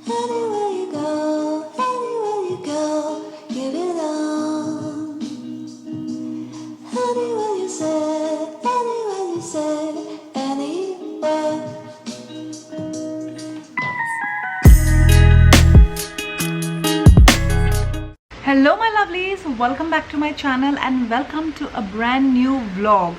Anywhere you go, give it all. Anywhere you say, anywhere. Hello my lovelies, welcome back to my channel and welcome to a brand new vlog.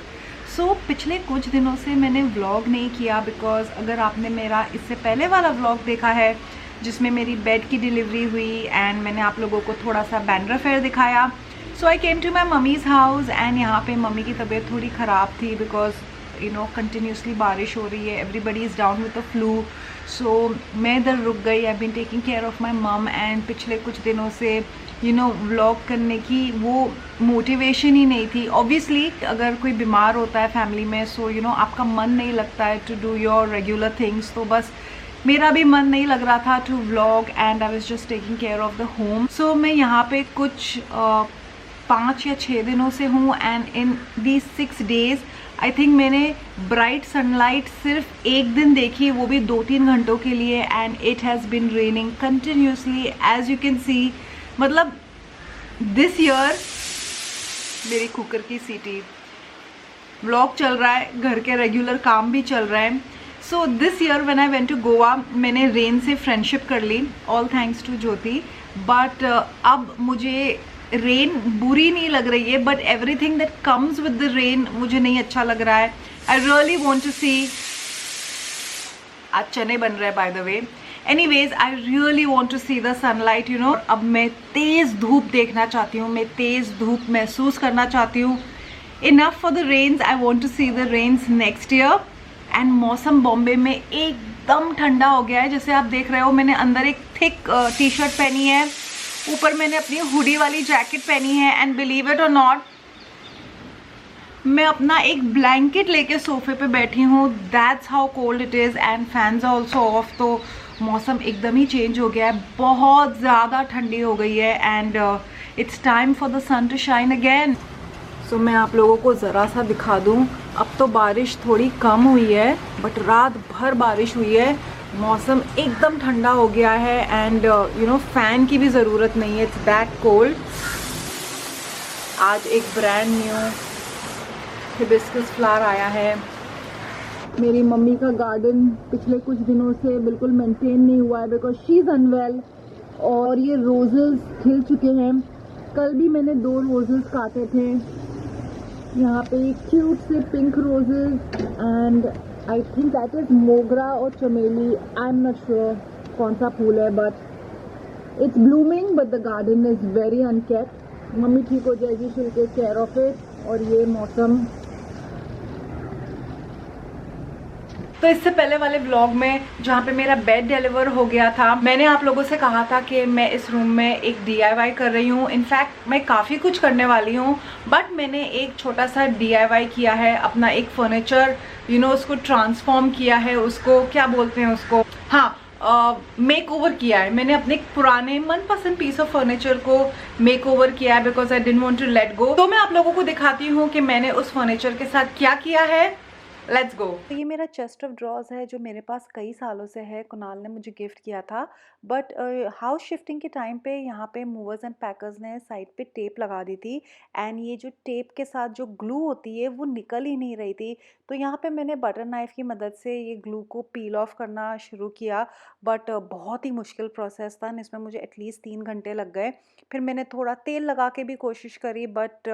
पिछले कुछ दिनों से मैंने vlog नहीं किया because अगर आपने मेरा इससे पहले वाला व्लॉग देखा है जिसमें मेरी बेड की डिलीवरी हुई एंड मैंने आप लोगों को थोड़ा सा बैंड्रा फेयर दिखाया. So I came to my mummy's house and यहाँ पे मम्मी की तबीयत थोड़ी ख़राब थी बिकॉज यू नो कंटिन्यूसली बारिश हो रही है, everybody is down with the flu. So मैं इधर रुक गई. I been taking care of my mom and पिछले कुछ दिनों से यू नो व्लॉग करने की वो मोटिवेशन ही नहीं थी. ऑब्वियसली अगर कोई बीमार होता है फैमिली में सो यू नो आपका मन नहीं लगता है to do your regular things. तो बस मेरा भी मन नहीं लग रहा था to vlog and I was just taking care of the home. So मैं यहाँ पे कुछ 5 या 6 दिनों से हूँ and in the 6 days I think मैंने ब्राइट सनलाइट सिर्फ एक दिन देखी, वो भी 2-3 घंटों के लिए and it has been raining continuously as you can see. मतलब दिस ईयर मेरी कुकर की सीटी, व्लॉग चल रहा है, घर के रेगुलर काम भी चल रहा है. So this year when I went to Goa मैंने रेन से फ्रेंडशिप कर ली, all thanks to Jyoti. But अब मुझे रेन बुरी नहीं लग रही है but everything that comes with the rain मुझे नहीं अच्छा लग रहा है. I really want to see. आज चने बन रहे हैं by the way. Anyways I really want to see the sunlight you know. अब मैं तेज़ धूप देखना चाहती हूँ, मैं तेज़ धूप महसूस करना चाहती हूँ. Enough for the rains, I want to see the rains next year. And मौसम बॉम्बे में एकदम ठंडा हो गया है. जैसे आप देख रहे हो मैंने अंदर एक थिक टी शर्ट पहनी है, ऊपर मैंने अपनी हुडी वाली जैकेट पहनी है and believe it or not मैं अपना एक ब्लैंकेट लेके सोफे पे बैठी हूँ. That's how cold it is and fans are also off. तो मौसम एकदम ही चेंज हो गया है, बहुत ज़्यादा ठंडी हो गई है and it's time for the sun to shine again. So मैं आप लोगों को ज़रा सा दिखा दूँ. अब तो बारिश थोड़ी कम हुई है बट रात भर बारिश हुई है. मौसम एकदम ठंडा हो गया है एंड यू नो फ़ैन की भी ज़रूरत नहीं है. It's that cold. आज एक ब्रांड न्यू हिबिस्कस फ्लावर आया है. मेरी मम्मी का गार्डन पिछले कुछ दिनों से बिल्कुल मेंटेन नहीं हुआ है बिकॉज शी इज़ अनवेल. और ये रोजेस खिल चुके हैं. कल भी मैंने 2 रोजेस काटे थे. यहाँ पे क्यूट से pink roses and I think that is मोगरा और चमेली. आई एम नॉट श्योर कौन सा फूल है but it's blooming but the garden is very unkept. Mummy ठीक हो जाएगी, she will take care of it. और ये मौसम. तो इससे पहले वाले व्लॉग में जहाँ पे मेरा बेड डिलीवर हो गया था मैंने आप लोगों से कहा था कि मैं इस रूम में एक DIY कर रही हूँ. इनफैक्ट मैं काफ़ी कुछ करने वाली हूँ बट मैंने एक छोटा सा DIY किया है. अपना एक फर्नीचर यू नो उसको ट्रांसफॉर्म किया है, उसको क्या बोलते हैं उसको, हाँ मेक ओवर किया है. मैंने अपने पुराने मनपसंद पीस ऑफ फर्नीचर को मेक ओवर किया है because I didn't want to let go. तो मैं आप लोगों को दिखाती हूँ कि मैंने उस फर्नीचर के साथ क्या किया है. Let's go. तो ये मेरा चेस्ट ऑफ ड्रॉर्स है जो मेरे पास कई सालों से है. कुणाल ने मुझे गिफ्ट किया था बट हाउस शिफ्टिंग के टाइम पे यहाँ पे मूवर्स एंड पैकर्स ने साइड पे टेप लगा दी थी एंड ये जो टेप के साथ जो ग्लू होती है वो निकल ही नहीं रही थी. तो यहाँ पे मैंने बटर नाइफ़ की मदद से ये ग्लू को पील ऑफ करना शुरू किया बट बहुत ही मुश्किल प्रोसेस था. इसमें मुझे एटलीस्ट 3 घंटे लग गए. फिर मैंने थोड़ा तेल लगा के भी कोशिश करी बट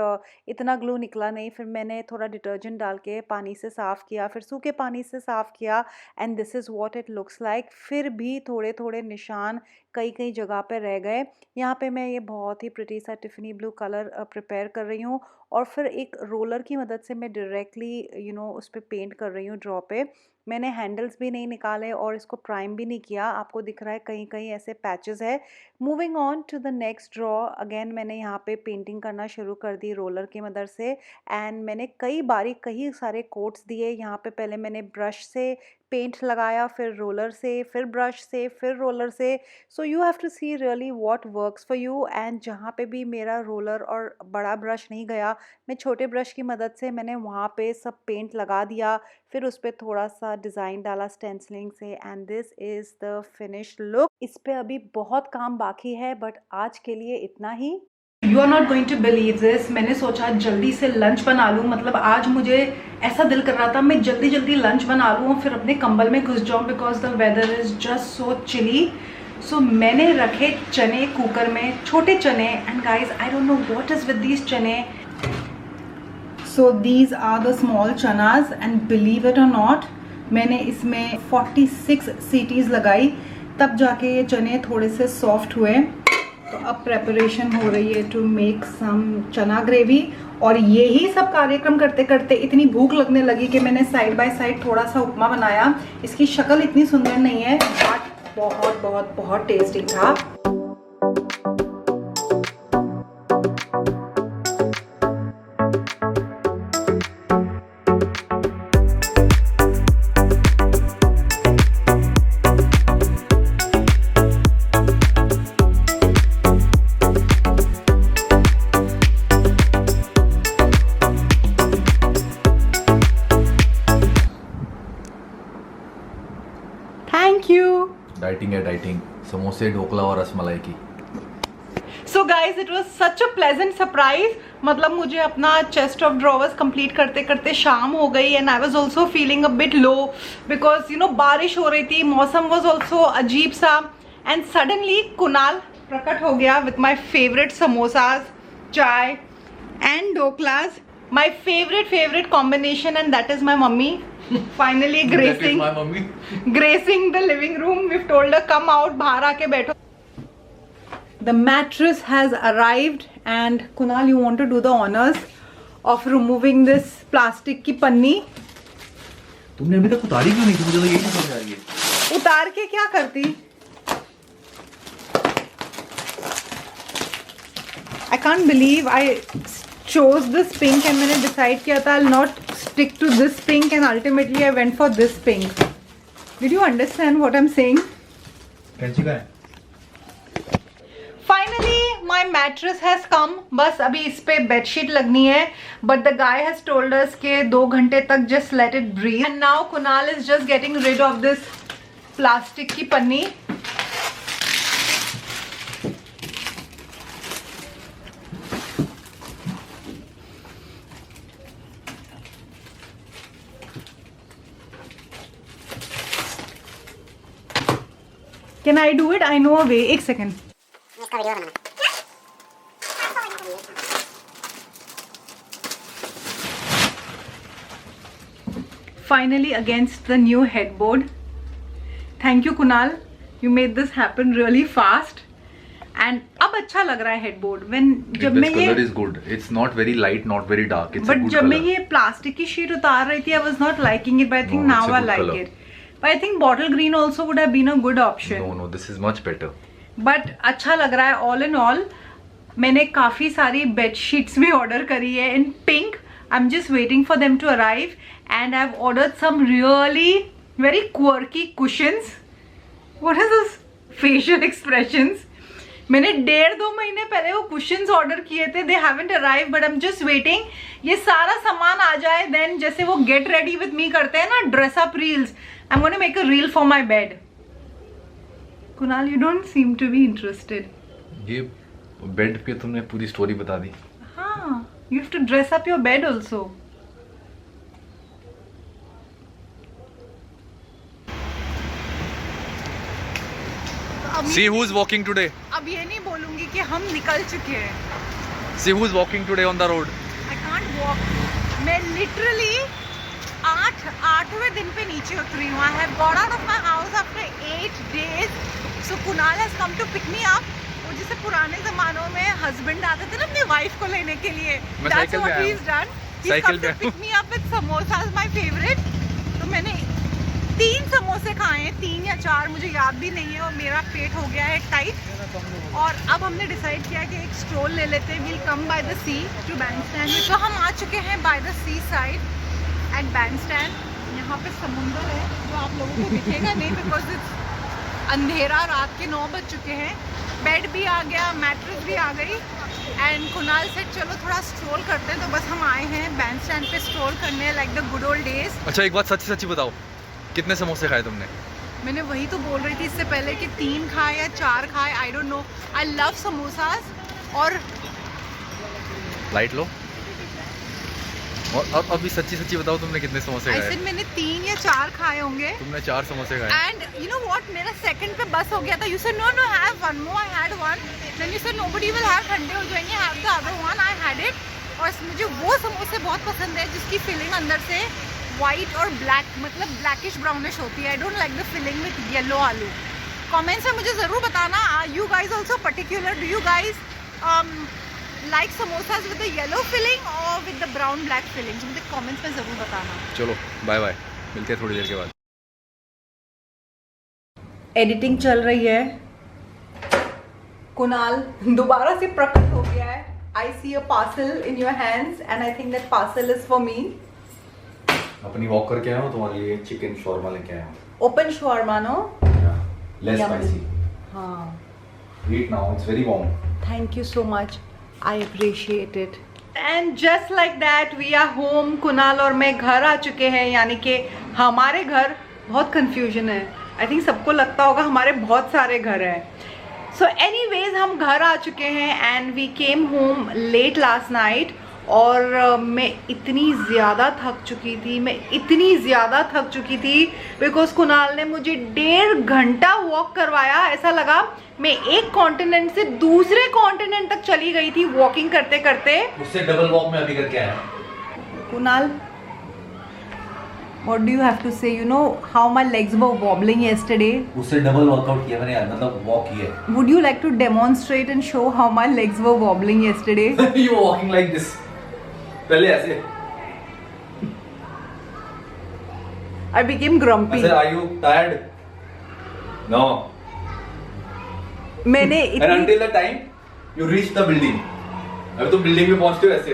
इतना ग्लू निकला नहीं. फिर मैंने थोड़ा डिटर्जेंट डाल के पानी से साफ़ किया, फिर सूखे पानी से साफ़ किया and this is what it looks like. फिर भी थोड़े थोड़े निशान कई कई जगह पे रह गए. यहाँ पे मैं ये बहुत ही प्रिटी सा टिफ़नी ब्लू कलर प्रिपेयर कर रही हूँ और फिर एक रोलर की मदद से मैं डायरेक्टली यू नो उस पर पेंट कर रही हूँ ड्रॉ पे. मैंने हैंडल्स भी नहीं निकाले और इसको प्राइम भी नहीं किया. आपको दिख रहा है कहीं कहीं ऐसे पैचेस है. Moving on to the next draw. Again मैंने यहाँ पे पेंटिंग करना शुरू कर दी रोलर की मदद से एंड मैंने कई सारे कोट्स दिए. यहाँ पे पहले मैंने ब्रश से पेंट लगाया, फिर रोलर से, फिर ब्रश से, फिर रोलर से. So you have to see really what works for you. And जहाँ पे भी मेरा रोलर और बड़ा ब्रश नहीं गया, मैं छोटे ब्रश की मदद से मैंने वहाँ पे सब पेंट लगा दिया. फिर उस पर थोड़ा सा डिज़ाइन डाला स्टेंसिलिंग से. And this is the finished look. इस पे अभी बहुत काम बाकी है, बट आज के लिए इतना ही. You are not going to believe this. मैंने सोचा जल्दी से लंच बना लूँ. मतलब आज मुझे ऐसा दिल कर रहा था मैं जल्दी जल्दी लंच बना लूँ और फिर अपने कंबल में घुस जाऊँ, because the weather is just so chilly. So मैंने रखे चने कुकर में, छोटे चने. And guys I don't know what is with these चने. So these are the small chanas and believe it or not, मैंने इसमें 46 सीटीज़ लगाई, तब जाके ये चने थोड़े से सॉफ्ट हुए. तो अब प्रेपरेशन हो रही है टू मेक सम चना ग्रेवी. और यही सब कार्यक्रम करते करते इतनी भूख लगने लगी कि मैंने साइड बाय साइड थोड़ा सा उपमा बनाया. इसकी शक्ल इतनी सुंदर नहीं है, बट बहुत बहुत बहुत टेस्टी था. Thank you. डाइटिंग है डाइटिंग. समोसे, ढोकला और रसमलाई की. So guys it was such a pleasant surprise. मतलब मुझे अपना चेस्ट ऑफ ड्रॉवर्स कंप्लीट करते करते शाम हो गई. And I was also feeling a bit low, because you know बारिश हो रही थी, मौसम वॉज ऑल्सो अजीब सा. एंड सडनली कुणाल प्रकट हो गया with my favourite samosas, chai and dhoklas. My favourite combination, and that is my mummy. Finally gracing my mummy. gracing the living room. We've told her come out, बाहर आके बैठो. The mattress has arrived and Kunal, you want to do the honors of removing this plastic की पन्नी. तुमने अभी तक उतारी क्यों नहीं थी? मुझे तो यही नहीं समझ आ रही है. उतार के क्या करती? I can't believe I chose this pink and मैंने decide किया था I'll not stick to this pink and ultimately I went for this pink. Did you understand what I'm saying? कैंची का है? Finally my mattress has come. बस अभी इस पे बेडशीट लगनी है. But the guy has told us के 2 घंटे तक just let it breathe. And now Kunal is just getting rid of this plastic की पन्नी. Can I do it? I know a way. एक सेकेंड. इसका video banana. Finally against the new headboard. Thank you Kunal. You made this happen really fast. And अब अच्छा लग रहा है headboard. When जब मैं ये color is good. It's not very light, not very dark. It's but a good जब color. मैं ये प्लास्टिक की शीट उतार रही थी I was not liking it, but I think No, now it's a I good like color. it. But I think bottle green also would have been a good option. No, this is much better. But अच्छा लग रहा है. All in all, मैंने काफ़ी सारी bed sheets भी order करी है in pink. I'm just waiting for them to arrive. And I've ordered some really very quirky cushions. What is this? Facial expressions. मैंने 1.5-2 महीने पहले वो कुशन्स ऑर्डर किए थे. They haven't arrive but I am just waiting. ये सारा सामान आ जाए देन जैसे वो गेट रेडी विथ मी करते हैं ना, dress up reels. I am gonna make a reel for my bed. Kunal you don't seem to be interested. ये बेड पे तुमने पूरी स्टोरी बता दी. हाँ, you have to dress up your bed also. See who's walking today. अब ये नहीं बोलूंगी कि हम निकल चुके हैं. See who's walking today on the road. I can't walk. मैं literally 8वें दिन पे नीचे उतरी हूँ. I have got out of my house after 8 days. So Kunal has come to pick me up. वो जैसे पुराने जमानों में हस्बैंड आते थे ना अपनी वाइफ को लेने के लिए. That's what he's done. He's come to pick me up with samosas, my favorite. तो मैंने 3 समोसे खाए हैं, 3 या 4 मुझे याद भी नहीं है. और मेरा पेट हो गया है टाइट. और अब हमने डिसाइड किया कि एक स्ट्रोल ले लेते हैं. We'll come by the sea to bandstand. तो हम आ चुके हैं by the seaside at bandstand. यहाँ पे समुंदर है जो आप लोगों को दिखेगा नहीं बिकॉज इट्स अंधेरा, रात के 9 बज चुके हैं। बेड भी आ गया, मैट्रेस भी आ गई एंड कुणाल से चलो थोड़ा स्ट्रोल करते हैं, तो बस हम आए हैं बैंड स्टैंड पे स्ट्रोल करने like the good old days. अच्छा एक बात सच्ची सच्ची बताओ, कितने समोसे खाए तुमने? मैंने वही तो बोल रही थी इससे पहले कि 3 खाए या 4 खाए, आई don't no. I love samosas. और लाइट लो। और अब अभी सच्ची सच्ची बताओ, तुमने कितने समोसे आई खाए? सेड मैंने 3 या 4 खाए होंगे। तुमने 4 समोसे खाए। एंड यू नो व्हाट, मेरा सेकंड पे बस हो गया था। You said no no have one more, I had one, then you said nobody will have ठंडे हो जाएंगे, have the other one, I had it. और मुझे वो समोसे बहुत पसंद है जिसकी फिलिंग अंदर से वाइट और ब्लैक, मतलब ब्लैकिश ब्राउनिश होती है। I don't like the filling with yellow aloo. Comments में मुझे ज़रूर बताना, are you guys also particular, do you guys like samosas with the yellow filling or with the brown black filling? मुझे कमेंट्स में ज़रूर बताना। चलो बाय बाय, मिलते हैं थोड़ी देर के बाद। एडिटिंग चल रही है। कुणाल दोबारा से प्रकट हो गया है। I see a parcel in your hands and I think that parcel is for me. अपनी वॉक करके आया हूँ, तुम्हारे लिए चिकन शॉर्मा लेके आया हूँ। Open shawarma, no? Less Yummy. Spicy. हाँ, Eat now, it's very warm. thank you so much. I appreciate it. And just like that, we are home. Kunal और मैं घर आ चुके हैं, यानी कि हमारे घर। बहुत confusion है। I think सबको लगता होगा हमारे बहुत सारे घर हैं। So anyways, हम घर आ चुके हैं and we came home late last night. और मैं इतनी ज़्यादा थक चुकी थी बिकॉज कुणाल ने मुझे 1.5 घंटा वॉक करवाया। ऐसा लगा मैं एक कॉन्टिनेंट से दूसरे कॉन्टिनेंट तक चली गई थी वॉकिंग करते करते। उससे डबल वॉक में अभी करके आया। Kunal, what do you have to say? You know how my legs were wobbling yesterday? उससे डबल वर्कआउट किया मैंने यार, मतलब वॉक किया। Would you like to demonstrate and show how my legs were wobbling yesterday? You were walking like this. पहले ऐसे। I became grumpy. I said, are you tired? No. मैंने And इतनी until the time you reach the building. अभी तुम building में पहुंचते हो ऐसे।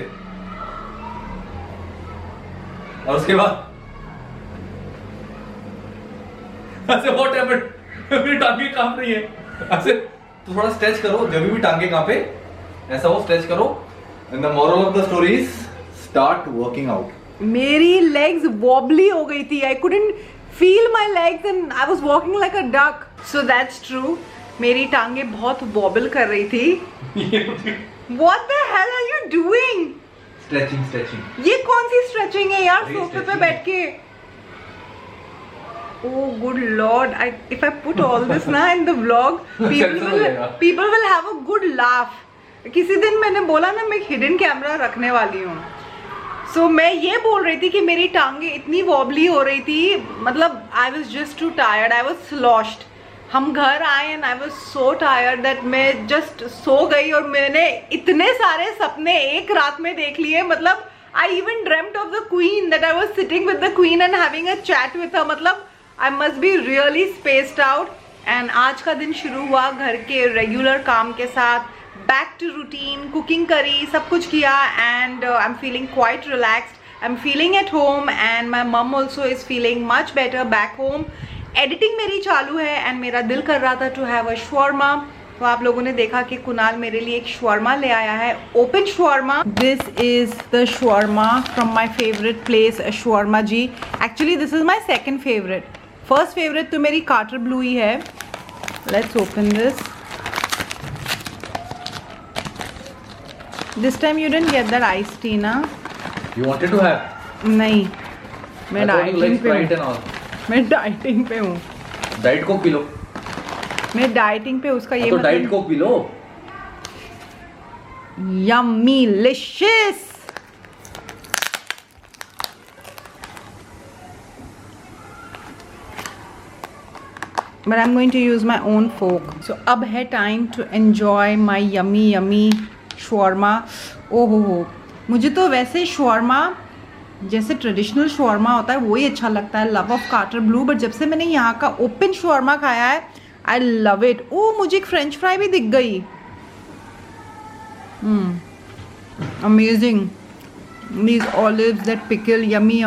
और उसके बाद ऐसे what happened? मेरी टांगे कांप रही है। ऐसे तो थोड़ा स्ट्रेच करो, जब भी टांगे कांपे ऐसा वो स्ट्रेच करो। And the moral of the story is start working out. मेरी legs wobbly हो गई थी. I couldn't feel my legs and I was walking like a duck. So that's true. मेरी टांगे बहुत wobble कर रही थी. What the hell are you doing? Stretching, stretching. ये कौन सी stretching है यार Very सोफे पे stretching बैठ के? Oh good lord! If I put all this ना in the vlog, people will have a good laugh. किसी दिन मैंने बोला ना मैं हिडन कैमरा रखने वाली हूँ। So मैं ये बोल रही थी कि मेरी टांगे इतनी वॉबली हो रही थी, मतलब I was just too tired, I was sloshed. हम घर आए and I was so tired that मैं just सो गई और मैंने इतने सारे सपने एक रात में देख लिए। मतलब I even dreamt of the queen, that I was sitting with the queen and having a chat with her. मतलब I must be really spaced out. And आज का दिन शुरू हुआ घर के रेगुलर काम के साथ, back to routine, cooking करी, सब कुछ किया and I'm feeling quite relaxed. I'm feeling at home and my mom also is feeling much better back home. Editing मेरी चालू है and मेरा दिल कर रहा था to have a shawarma. तो आप लोगों ने देखा कि कुणाल मेरे लिए एक shawarma ले आया है, open shawarma. This is the shawarma from my favorite place, Shawarma Ji. Actually this is my second favorite. First favorite तो मेरी Carter Blue ही है. Let's open this. This time you didn't get that iced tea ना? You wanted to have? नहीं, मैं I thought you like dieting पे Sprite and हूँ. all. मैं dieting पे हूँ. Diet Coke P low. मैं डाइटिंग पे, उसका ये तो diet Coke P low. Yummy Licious. But I'm going to use my own fork. So अब है time to enjoy my yummy shawarma. ओह हो, मुझे तो वैसे shawarma जैसे ट्रेडिशनल shawarma होता है वही अच्छा लगता है, love of Carter blue. But जब से मैंने यहाँ का ओपन shawarma खाया है, आई लव इट. ओह मुझे एक फ्रेंच फ्राई भी दिख गई. Amazing. These olives that pickle, yummy.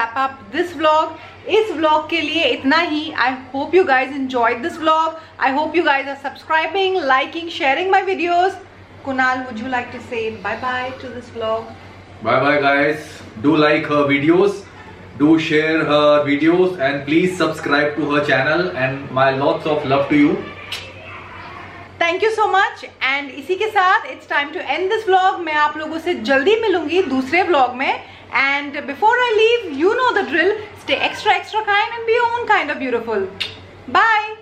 wrap up this vlog. इस vlog के लिए इतना ही. I hope you guys enjoyed this vlog. I hope you guys are subscribing, liking, sharing my videos. Kunal, would you like to say bye bye to this vlog? Bye bye guys. Do like her videos, do share her videos, and please subscribe to her channel. And my lots of love to you. Thank you so much. And इसी के साथ it's time to end this vlog. मैं आप लोगों से जल्दी मिलूंगी दूसरे vlog में. And before I leave, you know the drill. Stay extra kind and be your own kind of beautiful. Bye.